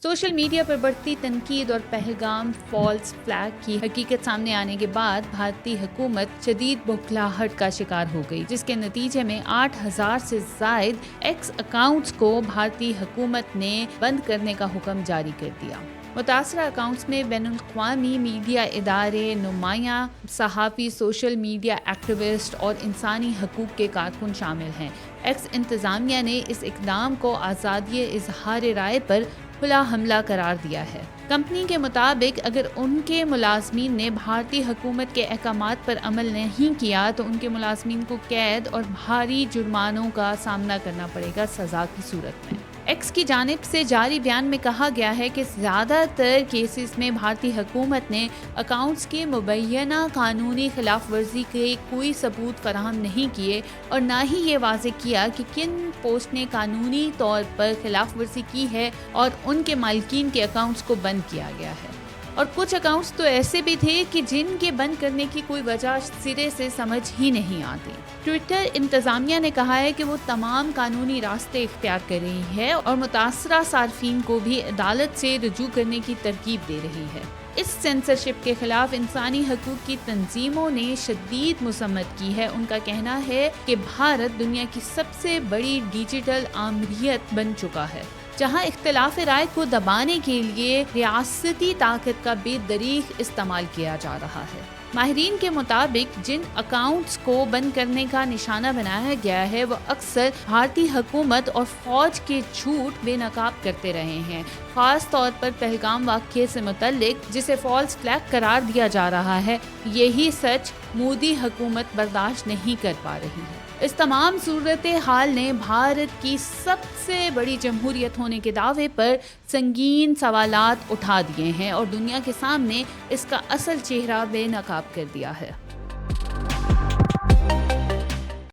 Social media पर बढ़ती तनकीद और पहलगाम फॉल्स फ्लैग की हकीकत सामने आने के बाद भारतीय हुकूमत शदीद बौखलाहट का शिकार हो गई, जिसके नतीजे में 8,000 से जायद एक्स अकाउंट्स को भारतीय हुकूमत ने बंद करने का हुक्म जारी कर दिया। मुतासरा अकाउंट्स में बैनुल-अक़वामी मीडिया इदारे, नुमायां सहाफ़ी, सोशल मीडिया एक्टिविस्ट और इंसानी हकूक़ के कारकुन शामिल हैं। एक्स इंतज़ामिया ने इस इक़दाम को आज़ादी इज़हार राय पर खुला हमला करार दिया है। कंपनी के मुताबिक अगर उनके मुलाजमीन ने भारतीय हुकूमत के अहकामात पर अमल नहीं किया तो उनके मुलाजमीन को कैद और भारी जुर्मानों का सामना करना पड़ेगा सज़ा की सूरत में। एक्स की जानिब से जारी बयान में कहा गया है कि ज़्यादातर केसेस में भारतीय हुकूमत ने अकाउंट्स के मुबैना कानूनी खिलाफ वर्जी के कोई सबूत फराहम नहीं किए और ना ही ये वाज़ेह किया कि किन पोस्ट ने कानूनी तौर पर खिलाफ वर्जी की है और उनके मालिकीन के अकाउंट्स को बंद किया गया है। और कुछ अकाउंट्स तो ऐसे भी थे कि जिनके बंद करने की कोई वजह सिरे से समझ ही नहीं आती। ट्विटर इंतज़ामिया ने कहा है कि वो तमाम कानूनी रास्ते इख्तियार कर रही है और मुतासरा सार्फिन को भी अदालत से रुजू करने की तरकीब दे रही है। इस सेंसरशिप के खिलाफ इंसानी हकूक़ की तंजीमों ने शदीद मुसम्मत की है। उनका कहना है कि भारत दुनिया की सबसे बड़ी डिजिटल आमरीयत बन चुका है, जहां इख्तिलाफ राय को दबाने के लिए रियासती ताकत का बेदरीग इस्तेमाल किया जा रहा है। माहिरीन के मुताबिक जिन अकाउंट्स को बंद करने का निशाना बनाया गया है वो अक्सर भारतीय हुकूमत और फौज के झूठ बेनकाब करते रहे हैं। खास तौर पर पहलगाम वाक़ये से मुतल्लिक जिसे फॉल्स फ्लैग करार दिया जा रहा है, यही सच मोदी हुकूमत बर्दाश्त नहीं कर पा रही है। इस तमाम सूरत हाल ने भारत की सबसे बड़ी जमहूरियत होने के दावे पर संगीन सवालात उठा दिए हैं और दुनिया के सामने इसका असल चेहरा बेनकाब कर दिया है।